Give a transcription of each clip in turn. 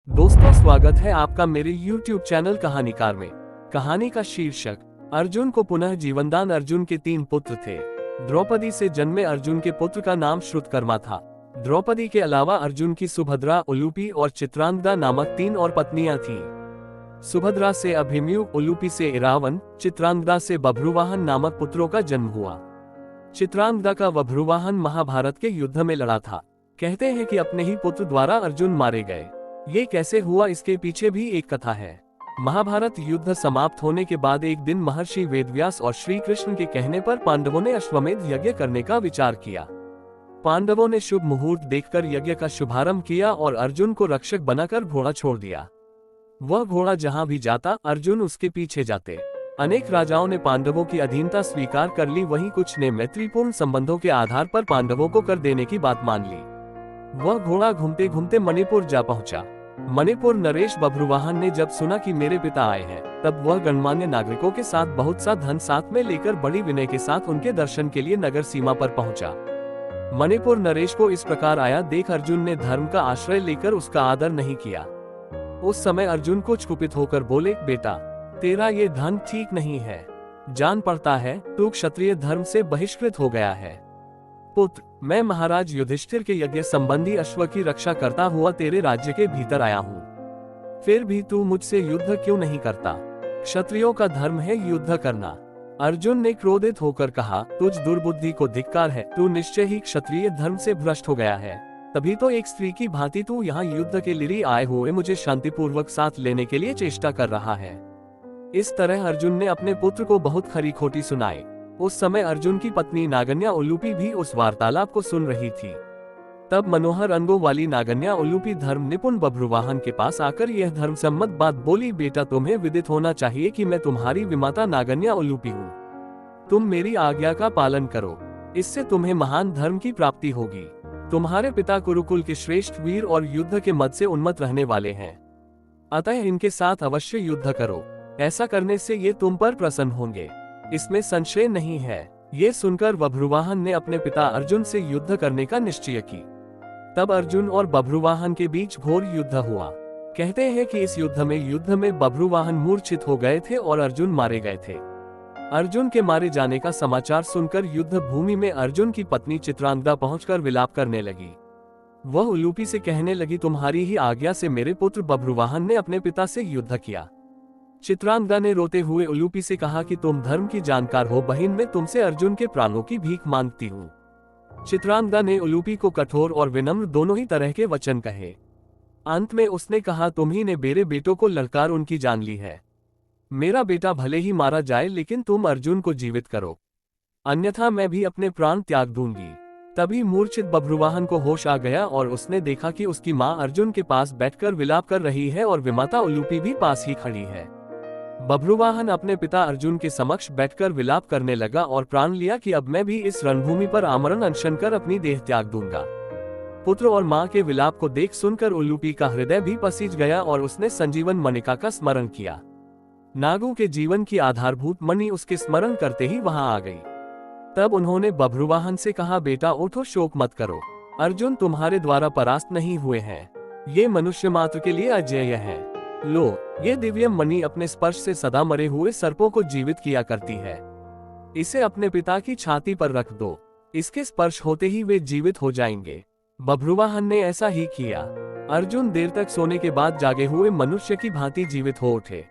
दोस्तों, स्वागत है आपका मेरे YouTube चैनल कहानीकार में। कहानी का शीर्षक अर्जुन को पुनः जीवनदान। अर्जुन के 3 पुत्र थे। द्रौपदी से जन्मे अर्जुन के पुत्र का नाम श्रुतकर्मा था। द्रौपदी के अलावा अर्जुन की सुभद्रा, उलूपी और चित्रांगदा नामक 3 और पत्नियां थीं। सुभद्रा से अभिमन्यु, उलूपी से इरावन, चित्रांगदा से बभ्रुवाहन नामक पुत्रों का जन्म हुआ। चित्रांगदा का बभ्रुवाहन महाभारत के युद्ध में लड़ा था। कहते हैं कि अपने ही पुत्र द्वारा अर्जुन मारे गए। ये कैसे हुआ, इसके पीछे भी एक कथा है। महाभारत युद्ध समाप्त होने के बाद एक दिन महर्षि वेदव्यास और श्री कृष्ण के कहने पर पांडवों ने अश्वमेध यज्ञ करने का विचार किया। पांडवों ने शुभ मुहूर्त देखकर यज्ञ का शुभारंभ किया और अर्जुन को रक्षक बनाकर घोड़ा छोड़ दिया। वह घोड़ा जहां भी जाता, अर्जुन उसके पीछे जाते। अनेक राजाओं ने पांडवों की अधीनता स्वीकार कर ली, वहीं कुछ ने मैत्रीपूर्ण संबंधों के आधार पर पांडवों को कर देने की बात मान ली। वह घोड़ा घूमते घूमते मणिपुर जा पहुंचा। मणिपुर नरेश बभ्रुवाहन ने जब सुना कि मेरे पिता आए हैं, तब वह गणमान्य नागरिकों के साथ बहुत सा धन साथ में लेकर बड़ी विनय के साथ उनके दर्शन के लिए नगर सीमा पर पहुंचा। मणिपुर नरेश को इस प्रकार आया देख अर्जुन ने धर्म का आश्रय लेकर उसका आदर नहीं किया। उस समय अर्जुन कुछ कुपित होकर बोले, बेटा, तेरा ये धन ठीक नहीं है। जान पड़ता है तू क्षत्रिय धर्म से बहिष्कृत हो गया है। पुत्र, मैं महाराज युधिष्ठिर के यज्ञ संबंधी अश्व की रक्षा करता हुआ तेरे राज्य के भीतर आया हूँ। फिर भी तू मुझसे युद्ध क्यों नहीं करता? क्षत्रियों का धर्म है युद्ध करना। अर्जुन ने क्रोधित होकर कहा, तुझ दुर्बुद्धि को धिक्कार है। तू निश्चय ही क्षत्रिय धर्म से भ्रष्ट हो गया है। तभी तो एक स्त्री की भांति तू यहाँ युद्ध के लिए आए हुए मुझे शांतिपूर्वक साथ लेने के लिए चेष्टा कर रहा है। इस तरह अर्जुन ने अपने पुत्र को बहुत खरी खोटी सुनाई। उस समय अर्जुन की पत्नी नागन्या उलूपी भी उस वार्तालाप को सुन रही थी। तब मनोहर अंगों वाली नागन्या उलूपी धर्म निपुण बभ्रुवाहन के पास आकर यह धर्म सम्मत बात बोली, बेटा, तुम्हें विदित होना चाहिए कि मैं तुम्हारी विमाता नागन्या उलूपी हूँ। तुम मेरी आज्ञा का पालन करो, इससे तुम्हें महान धर्म की प्राप्ति होगी। तुम्हारे पिता कुरुकुल के श्रेष्ठ वीर और युद्ध के मद से उन्मत्त रहने वाले हैं, अतः इनके साथ अवश्य युद्ध करो। ऐसा करने से ये तुम पर प्रसन्न होंगे, इसमें संशय नहीं है। ये सुनकर बभ्रुवाहन ने अपने पिता अर्जुन से युद्ध करने का निश्चय की। तब अर्जुन और बभ्रुवाहन के बीच घोर युद्ध हुआ। कहते हैं कि इस युद्ध में बभ्रुवाहन मूर्छित हो गए थे और अर्जुन मारे गए थे। अर्जुन के मारे जाने का समाचार सुनकर युद्ध भूमि में अर्जुन की पत्नी चित्रांगदा पहुंचकर विलाप करने लगी। वह उलूपी से कहने लगी, तुम्हारी ही आज्ञा से मेरे पुत्र बभ्रुवाहन ने अपने पिता से युद्ध किया। चित्रांगदा ने रोते हुए उलूपी से कहा कि तुम धर्म की जानकार हो बहिन, मैं तुमसे अर्जुन के प्राणों की भीख मांगती हूँ। चित्रांगदा ने उलूपी को कठोर और विनम्र दोनों ही तरह के वचन कहे। अंत में उसने कहा, तुम ही ने मेरे बेटों को ललकार उनकी जान ली है। मेरा बेटा भले ही मारा जाए, लेकिन तुम अर्जुन को जीवित करो, अन्यथा मैं भी अपने प्राण त्याग दूंगी। तभी मूर्छित बभ्रुवाहन को होश आ गया और उसने देखा कि उसकी माँ अर्जुन के पास बैठकर विलाप कर रही है और विमाता उलूपी भी पास ही खड़ी है। बभ्रुवाहन अपने पिता अर्जुन के समक्ष बैठकर विलाप करने लगा और प्राण लिया कि अब मैं भी इस रणभूमि पर आमरण अनशन कर अपनी देह त्याग दूंगा। पुत्र और मां के विलाप को देख सुनकर उलूपी का हृदय भी पसीज गया और उसने संजीवन मणिका का स्मरण किया। नागों के जीवन की आधारभूत मणि उसके स्मरण करते ही वहां आ गई। तब उन्होंने बभ्रुवाहन से कहा, बेटा उठो, शोक मत करो। अर्जुन तुम्हारे द्वारा परास्त नहीं हुए हैं। ये मनुष्य मात्र के लिए अजेय है। लो, ये दिव्य मणि अपने स्पर्श से सदा मरे हुए सर्पों को जीवित किया करती है। इसे अपने पिता की छाती पर रख दो, इसके स्पर्श होते ही वे जीवित हो जाएंगे। बभ्रुवाहन ने ऐसा ही किया। अर्जुन देर तक सोने के बाद जागे हुए मनुष्य की भांति जीवित हो उठे।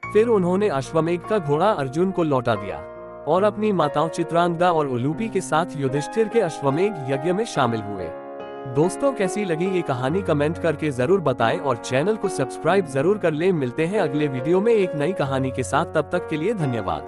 फिर उन्होंने अश्वमेध का घोड़ा अर्जुन को लौटा दिया और अपनी माताओं चित्रांगदा और उलूपी के साथ युधिष्ठिर के अश्वमेध यज्ञ में शामिल हुए। दोस्तों, कैसी लगी ये कहानी कमेंट करके जरूर बताएं और चैनल को सब्सक्राइब जरूर कर लें। मिलते हैं अगले वीडियो में एक नई कहानी के साथ, तब तक के लिए धन्यवाद।